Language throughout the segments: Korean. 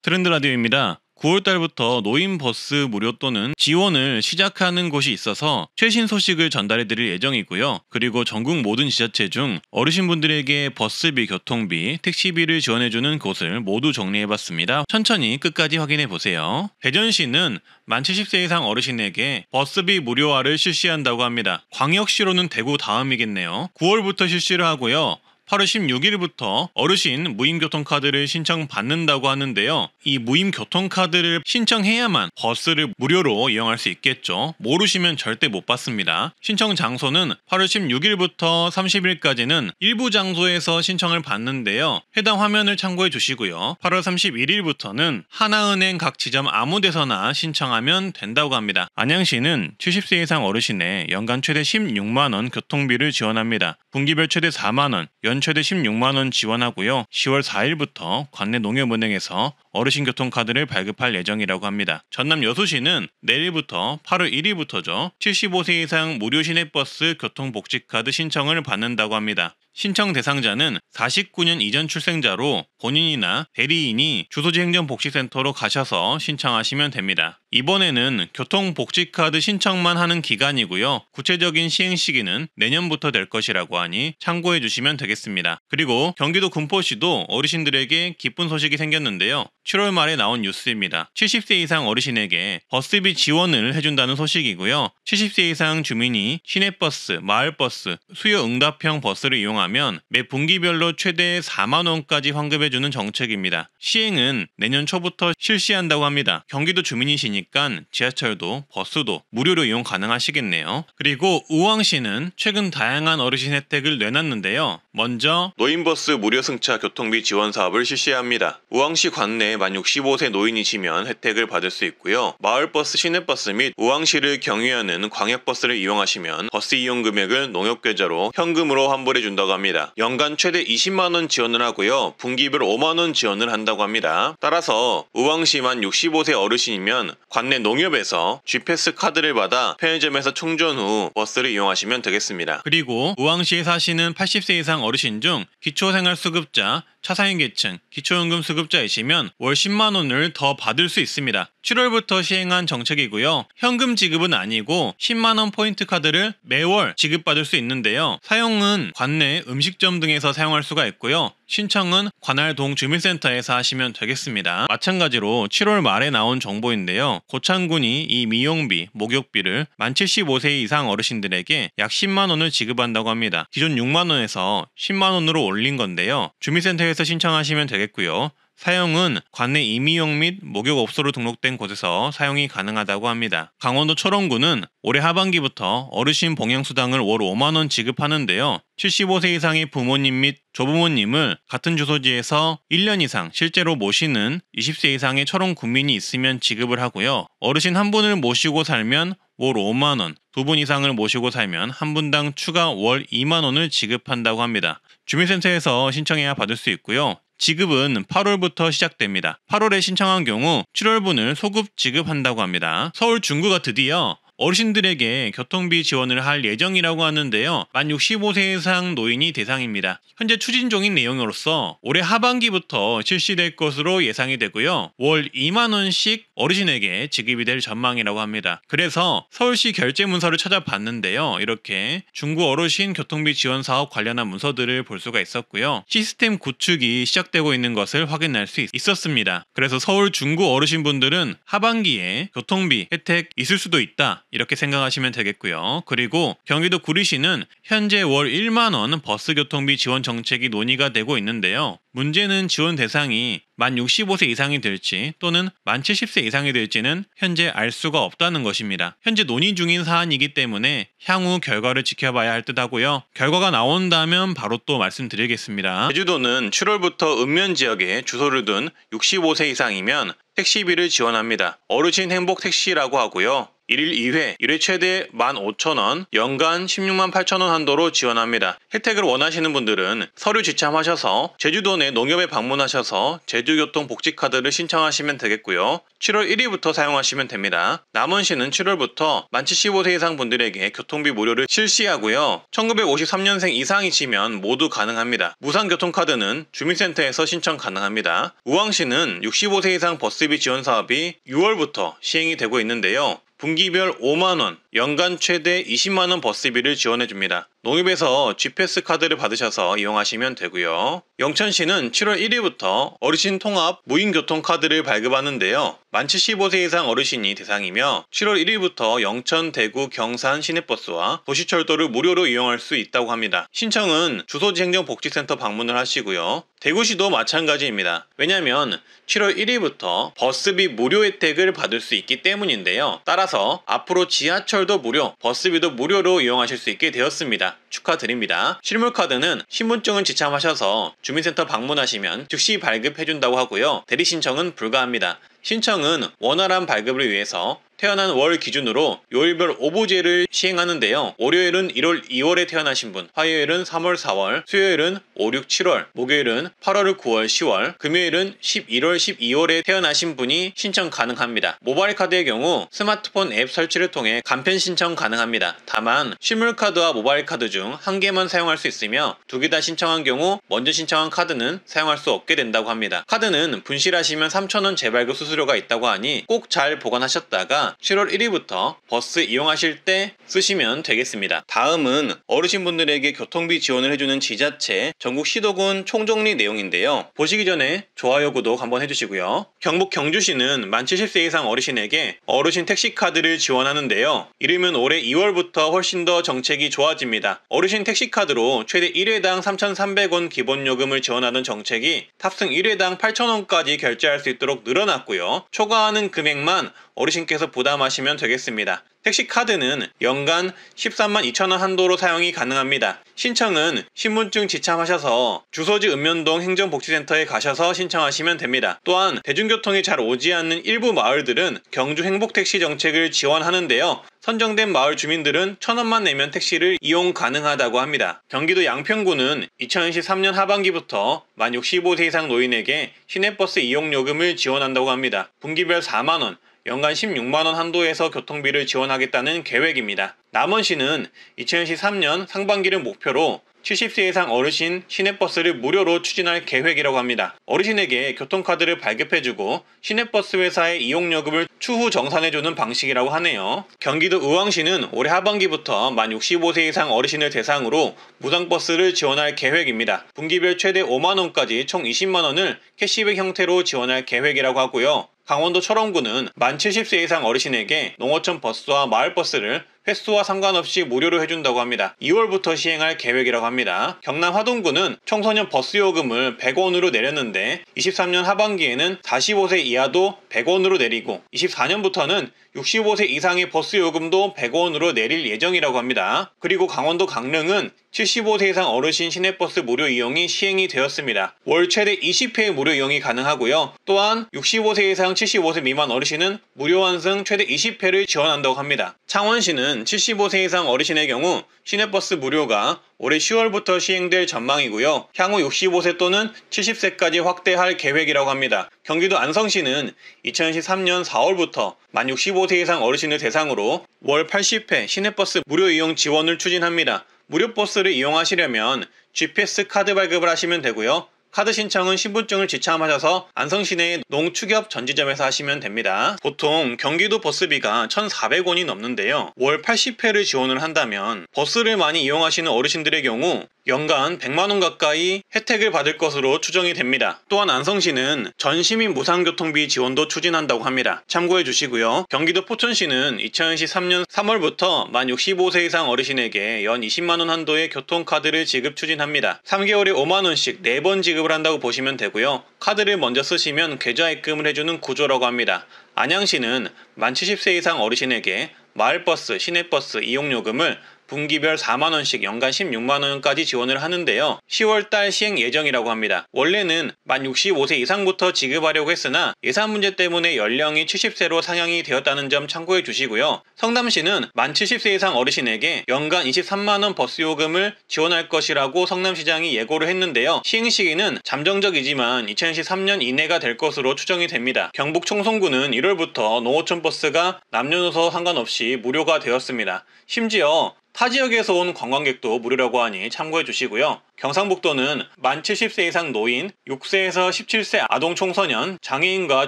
트렌드 라디오입니다. 9월달부터 노인 버스 무료 또는 지원을 시작하는 곳이 있어서 최신 소식을 전달해드릴 예정이고요. 그리고 전국 모든 지자체 중 어르신분들에게 버스비, 교통비, 택시비를 지원해주는 곳을 모두 정리해봤습니다. 천천히 끝까지 확인해보세요. 대전시는 만 70세 이상 어르신에게 버스비 무료화를 실시한다고 합니다. 광역시로는 대구 다음이겠네요. 9월부터 실시를 하고요. 8월 16일부터 어르신 무임교통카드를 신청받는다고 하는데요. 이 무임교통카드를 신청해야만 버스를 무료로 이용할 수 있겠죠. 모르시면 절대 못 받습니다. 신청 장소는 8월 16일부터 30일까지는 일부 장소에서 신청을 받는데요. 해당 화면을 참고해 주시고요. 8월 31일부터는 하나은행 각 지점 아무 데서나 신청하면 된다고 합니다. 안양시는 70세 이상 어르신의 연간 최대 16만원 교통비를 지원합니다. 분기별 최대 4만원, 연 최대 16만원 지원하고요. 10월 4일부터 관내 농협은행에서 어르신 교통카드를 발급할 예정이라고 합니다. 전남 여수시는 내일부터 8월 1일부터죠. 75세 이상 무료 시내버스 교통복지카드 신청을 받는다고 합니다. 신청 대상자는 49년 이전 출생자로 본인이나 대리인이 주소지 행정복지센터로 가셔서 신청하시면 됩니다. 이번에는 교통복지카드 신청만 하는 기간이고요. 구체적인 시행 시기는 내년부터 될 것이라고 하니 참고해 주시면 되겠습니다. 그리고 경기도 군포시도 어르신들에게 기쁜 소식이 생겼는데요. 7월 말에 나온 뉴스입니다. 70세 이상 어르신에게 버스비 지원을 해준다는 소식이고요. 70세 이상 주민이 시내버스, 마을버스, 수요응답형 버스를 이용하면 매 분기별로 최대 4만원까지 환급해주는 정책입니다. 시행은 내년 초부터 실시한다고 합니다. 경기도 주민이시니까 지하철도 버스도 무료로 이용 가능하시겠네요. 그리고 우왕시는 최근 다양한 어르신 혜택을 내놨는데요. 먼저 노인버스 무료 승차 교통비 지원 사업을 실시합니다. 우왕시 관내에 만 65세 노인이시면 혜택을 받을 수 있고요. 마을버스, 시내버스 및 우왕시를 경유하는 광역버스를 이용하시면 버스 이용 금액을 농협계좌로 현금으로 환불해 준다고 합니다. 연간 최대 20만원 지원을 하고요. 분기별 5만원 지원을 한다고 합니다. 따라서 우왕시 만 65세 어르신이면 관내 농협에서 G패스 카드를 받아 편의점에서 충전 후 버스를 이용하시면 되겠습니다. 그리고 우왕시에 사시는 80세 이상 어르신 중 기초생활수급자, 차상위계층, 기초연금 수급자이시면 월 10만원을 더 받을 수 있습니다. 7월부터 시행한 정책이고요. 현금 지급은 아니고 10만원 포인트 카드를 매월 지급받을 수 있는데요. 사용은 관내 음식점 등에서 사용할 수가 있고요. 신청은 관할동 주민센터에서 하시면 되겠습니다. 마찬가지로 7월 말에 나온 정보인데요. 고창군이 이 미용비, 목욕비를 만 75세 이상 어르신들에게 약 10만원을 지급한다고 합니다. 기존 6만원에서 10만원으로 올린 건데요. 주민센터에서 신청하시면 되겠고요. 사용은 관내 임의용 및 목욕업소로 등록된 곳에서 사용이 가능하다고 합니다. 강원도 철원구는 올해 하반기부터 어르신 봉양수당을 월 5만원 지급하는데요. 75세 이상의 부모님 및 조부모님을 같은 주소지에서 1년 이상 실제로 모시는 20세 이상의 철원 구민이 있으면 지급을 하고요. 어르신 한 분을 모시고 살면 월 5만원, 두 분 이상을 모시고 살면 한 분당 추가 월 2만원을 지급한다고 합니다. 주민센터에서 신청해야 받을 수 있고요. 지급은 8월부터 시작됩니다. 8월에 신청한 경우 7월분을 소급 지급한다고 합니다. 서울 중구가 드디어 어르신들에게 교통비 지원을 할 예정이라고 하는데요. 만 65세 이상 노인이 대상입니다. 현재 추진 중인 내용으로서 올해 하반기부터 실시될 것으로 예상이 되고요. 월 2만원씩 어르신에게 지급이 될 전망이라고 합니다. 그래서 서울시 결제 문서를 찾아봤는데요. 이렇게 중구 어르신 교통비 지원 사업 관련한 문서들을 볼 수가 있었고요. 시스템 구축이 시작되고 있는 것을 확인할 수 있었습니다. 그래서 서울 중구 어르신분들은 하반기에 교통비 혜택 있을 수도 있다. 이렇게 생각하시면 되겠고요. 그리고 경기도 구리시는 현재 월 1만원 버스 교통비 지원 정책이 논의가 되고 있는데요. 문제는 지원 대상이 만 65세 이상이 될지 또는 만 70세 이상이 될지는 현재 알 수가 없다는 것입니다. 현재 논의 중인 사안이기 때문에 향후 결과를 지켜봐야 할 듯 하고요. 결과가 나온다면 바로 또 말씀드리겠습니다. 제주도는 7월부터 읍면 지역에 주소를 둔 65세 이상이면 택시비를 지원합니다. 어르신 행복 택시라고 하고요. 1일 2회, 1회 최대 15,000원, 연간 16만 8천원 한도로 지원합니다. 혜택을 원하시는 분들은 서류 지참하셔서 제주도 내 농협에 방문하셔서 제주교통복지카드를 신청하시면 되겠고요. 7월 1일부터 사용하시면 됩니다. 남원시는 7월부터 만 75세 이상 분들에게 교통비 무료를 실시하고요. 1953년생 이상이시면 모두 가능합니다. 무상교통카드는 주민센터에서 신청 가능합니다. 우왕시는 65세 이상 버스비 지원 사업이 6월부터 시행이 되고 있는데요. 분기별 5만원, 연간 최대 20만원 버스비를 지원해줍니다. 농협에서 GPS 카드를 받으셔서 이용하시면 되고요. 영천시는 7월 1일부터 어르신 통합 무인교통카드를 발급하는데요. 만 75세 이상 어르신이 대상이며 7월 1일부터 영천, 대구, 경산 시내버스와 도시철도를 무료로 이용할 수 있다고 합니다. 신청은 주소지 행정복지센터 방문을 하시고요. 대구시도 마찬가지입니다. 왜냐하면 7월 1일부터 버스비 무료 혜택을 받을 수 있기 때문인데요. 따라서 앞으로 지하철도 무료, 버스비도 무료로 이용하실 수 있게 되었습니다. 축하드립니다. 실물카드는 신분증을 지참하셔서 주민센터 방문하시면 즉시 발급해준다고 하고요. 대리신청은 불가합니다. 신청은 원활한 발급을 위해서 태어난 월 기준으로 요일별 오부제를 시행하는데요. 월요일은 1월, 2월에 태어나신 분, 화요일은 3월, 4월, 수요일은 5, 6, 7월, 목요일은 8월, 9월, 10월, 금요일은 11월, 12월에 태어나신 분이 신청 가능합니다. 모바일 카드의 경우 스마트폰 앱 설치를 통해 간편 신청 가능합니다. 다만 실물카드와 모바일 카드 중 한 개만 사용할 수 있으며 두 개 다 신청한 경우 먼저 신청한 카드는 사용할 수 없게 된다고 합니다. 카드는 분실하시면 3,000원 재발급 수수료가 있다고 하니 꼭 잘 보관하셨다가 7월 1일부터 버스 이용하실 때 쓰시면 되겠습니다. 다음은 어르신분들에게 교통비 지원을 해주는 지자체 전국 시도군 총정리 내용인데요. 보시기 전에 좋아요, 구독 한번 해주시고요. 경북 경주시는 만 70세 이상 어르신에게 어르신 택시카드를 지원하는데요. 이르면 올해 2월부터 훨씬 더 정책이 좋아집니다. 어르신 택시카드로 최대 1회당 3,300원 기본요금을 지원하는 정책이 탑승 1회당 8,000원까지 결제할 수 있도록 늘어났고요. 초과하는 금액만 어르신께서 부담하시면 되겠습니다. 택시카드는 연간 13만 2천원 한도로 사용이 가능합니다. 신청은 신분증 지참하셔서 주소지 읍면동 행정복지센터에 가셔서 신청하시면 됩니다. 또한 대중교통이 잘 오지 않는 일부 마을들은 경주 행복택시 정책을 지원하는데요. 선정된 마을 주민들은 1,000원만 내면 택시를 이용 가능하다고 합니다. 경기도 양평구는 2023년 하반기부터 만 65세 이상 노인에게 시내버스 이용요금을 지원한다고 합니다. 분기별 4만원, 연간 16만원 한도에서 교통비를 지원하겠다는 계획입니다. 남원시는 2023년 상반기를 목표로 70세 이상 어르신 시내버스를 무료로 추진할 계획이라고 합니다. 어르신에게 교통카드를 발급해주고 시내버스 회사의 이용요금을 추후 정산해주는 방식이라고 하네요. 경기도 의왕시는 올해 하반기부터 만 65세 이상 어르신을 대상으로 무상버스를 지원할 계획입니다. 분기별 최대 5만원까지 총 20만원을 캐시백 형태로 지원할 계획이라고 하고요. 강원도 철원구는 만 70세 이상 어르신에게 농어촌 버스와 마을버스를 횟수와 상관없이 무료로 해준다고 합니다. 2월부터 시행할 계획이라고 합니다. 경남 화동구는 청소년 버스 요금을 100원으로 내렸는데 23년 하반기에는 45세 이하도 100원으로 내리고 24년부터는 65세 이상의 버스 요금도 100원으로 내릴 예정이라고 합니다. 그리고 강원도 강릉은 75세 이상 어르신 시내버스 무료 이용이 시행이 되었습니다. 월 최대 20회 무료 이용이 가능하고요. 또한 65세 이상 75세 미만 어르신은 무료 환승 최대 20회를 지원한다고 합니다. 창원시는 75세 이상 어르신의 경우 시내버스 무료가 올해 10월부터 시행될 전망이고요. 향후 65세 또는 70세까지 확대할 계획이라고 합니다. 경기도 안성시는 2023년 4월부터 만 65세 이상 어르신을 대상으로 월 80회 시내버스 무료 이용 지원을 추진합니다. 무료 버스를 이용하시려면 GPS 카드 발급을 하시면 되고요. 카드 신청은 신분증을 지참하셔서 안성시내의 농축협 전지점에서 하시면 됩니다. 보통 경기도 버스비가 1,400원이 넘는데요. 월 80회를 지원을 한다면 버스를 많이 이용하시는 어르신들의 경우 연간 100만원 가까이 혜택을 받을 것으로 추정이 됩니다. 또한 안성시는 전시민 무상교통비 지원도 추진한다고 합니다. 참고해 주시고요. 경기도 포천시는 2023년 3월부터 만 65세 이상 어르신에게 연 20만원 한도의 교통카드를 지급 추진합니다. 3개월에 5만원씩 4번 지급을 한다고 보시면 되고요. 카드를 먼저 쓰시면 계좌 입금을 해주는 구조라고 합니다. 안양시는 만 70세 이상 어르신에게 마을버스, 시내버스 이용요금을 분기별 4만원씩 연간 16만원까지 지원을 하는데요. 10월달 시행 예정이라고 합니다. 원래는 만 65세 이상부터 지급하려고 했으나 예산 문제 때문에 연령이 70세로 상향이 되었다는 점 참고해 주시고요. 성남시는 만 70세 이상 어르신에게 연간 23만원 버스 요금을 지원할 것이라고 성남시장이 예고를 했는데요. 시행 시기는 잠정적이지만 2023년 이내가 될 것으로 추정이 됩니다. 경북 청송군은 1월부터 농어촌 버스가 남녀노소 상관없이 무료가 되었습니다. 심지어 타 지역에서 온 관광객도 무료라고 하니 참고해 주시고요. 경상북도는 만 70세 이상 노인, 6세에서 17세 아동 청소년, 장애인과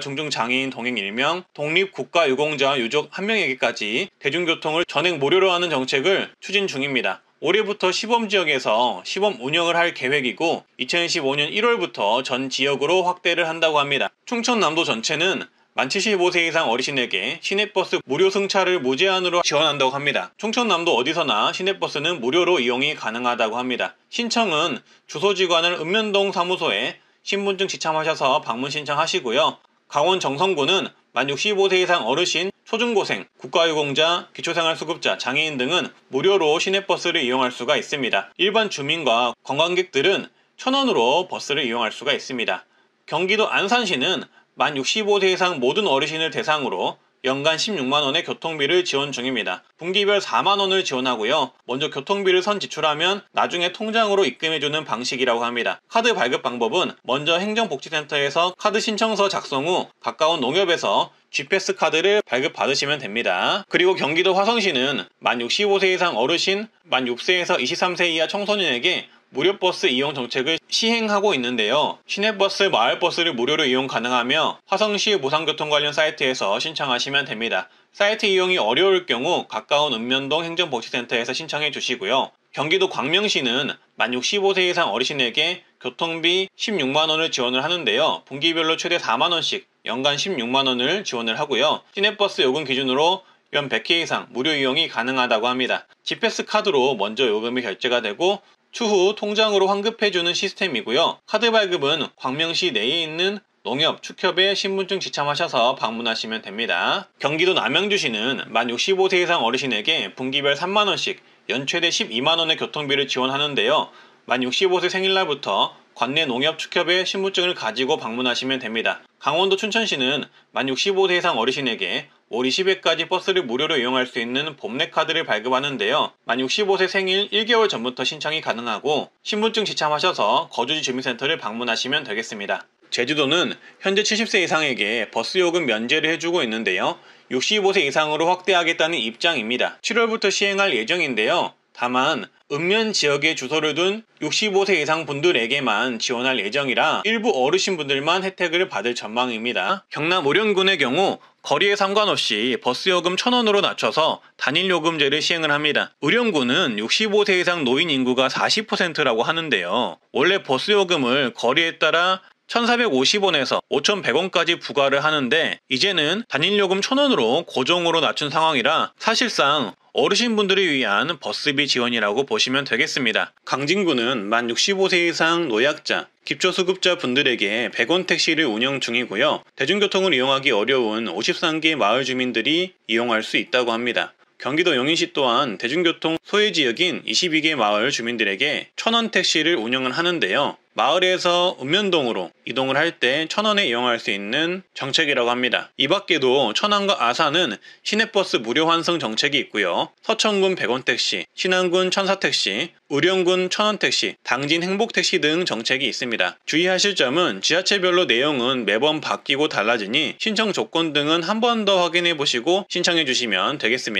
중증장애인 동행 1명, 독립국가유공자 유족 1명에게까지 대중교통을 전액 무료로 하는 정책을 추진 중입니다. 올해부터 시범지역에서 시범 운영을 할 계획이고 2015년 1월부터 전 지역으로 확대를 한다고 합니다. 충청남도 전체는 만 75세 이상 어르신에게 시내버스 무료 승차를 무제한으로 지원한다고 합니다. 충청남도 어디서나 시내버스는 무료로 이용이 가능하다고 합니다. 신청은 주소지관을 읍면동 사무소에 신분증 지참하셔서 방문 신청하시고요. 강원 정선구는 만 65세 이상 어르신, 초중고생, 국가유공자, 기초생활수급자, 장애인 등은 무료로 시내버스를 이용할 수가 있습니다. 일반 주민과 관광객들은 1,000원으로 버스를 이용할 수가 있습니다. 경기도 안산시는 만 65세 이상 모든 어르신을 대상으로 연간 16만원의 교통비를 지원 중입니다. 분기별 4만원을 지원하고요. 먼저 교통비를 선 지출하면 나중에 통장으로 입금해주는 방식이라고 합니다. 카드 발급 방법은 먼저 행정복지센터에서 카드 신청서 작성 후 가까운 농협에서 G패스 카드를 발급받으시면 됩니다. 그리고 경기도 화성시는 만 65세 이상 어르신, 만 6세에서 23세 이하 청소년에게 무료 버스 이용 정책을 시행하고 있는데요. 시내버스, 마을버스를 무료로 이용 가능하며 화성시 무상교통 관련 사이트에서 신청하시면 됩니다. 사이트 이용이 어려울 경우 가까운 읍면동 행정복지센터에서 신청해 주시고요. 경기도 광명시는 만 65세 이상 어르신에게 교통비 16만원을 지원을 하는데요. 분기별로 최대 4만원씩 연간 16만원을 지원을 하고요. 시내버스 요금 기준으로 연 100회 이상 무료 이용이 가능하다고 합니다. G패스 카드로 먼저 요금이 결제가 되고 추후 통장으로 환급해주는 시스템이고요. 카드 발급은 광명시 내에 있는 농협, 축협에 신분증 지참하셔서 방문하시면 됩니다. 경기도 남양주시는 만 65세 이상 어르신에게 분기별 3만원씩 연 최대 12만원의 교통비를 지원하는데요. 만 65세 생일날부터 관내 농협 축협에 신분증을 가지고 방문하시면 됩니다. 강원도 춘천시는 만 65세 이상 어르신에게 올 20회까지 버스를 무료로 이용할 수 있는 봄내 카드를 발급하는데요. 만 65세 생일 1개월 전부터 신청이 가능하고 신분증 지참하셔서 거주지 주민센터를 방문하시면 되겠습니다. 제주도는 현재 70세 이상에게 버스 요금 면제를 해주고 있는데요. 65세 이상으로 확대하겠다는 입장입니다. 7월부터 시행할 예정인데요. 다만 읍면 지역에 주소를 둔 65세 이상 분들에게만 지원할 예정이라 일부 어르신분들만 혜택을 받을 전망입니다. 경남 의령군의 경우 거리에 상관없이 버스요금 1,000원으로 낮춰서 단일요금제를 시행을 합니다. 의령군은 65세 이상 노인 인구가 40%라고 하는데요. 원래 버스요금을 거리에 따라 1,450원에서 5,100원까지 부과를 하는데 이제는 단일요금 1,000원으로 고정으로 낮춘 상황이라 사실상 어르신분들을 위한 버스비 지원이라고 보시면 되겠습니다. 강진구는 만 65세 이상 노약자, 기초수급자 분들에게 100원 택시를 운영 중이고요. 대중교통을 이용하기 어려운 53개 마을 주민들이 이용할 수 있다고 합니다. 경기도 용인시 또한 대중교통 소외지역인 22개 마을 주민들에게 1,000원 택시를 운영을 하는데요. 마을에서 읍면동으로 이동을 할 때 1,000원에 이용할 수 있는 정책이라고 합니다. 이 밖에도 천안과 아산은 시내버스 무료 환승 정책이 있고요. 서천군 100원 택시, 신안군 천사택시, 의령군 1,000원 택시, 당진 행복택시 등 정책이 있습니다. 주의하실 점은 지자체별로 내용은 매번 바뀌고 달라지니 신청 조건 등은 한 번 더 확인해 보시고 신청해 주시면 되겠습니다.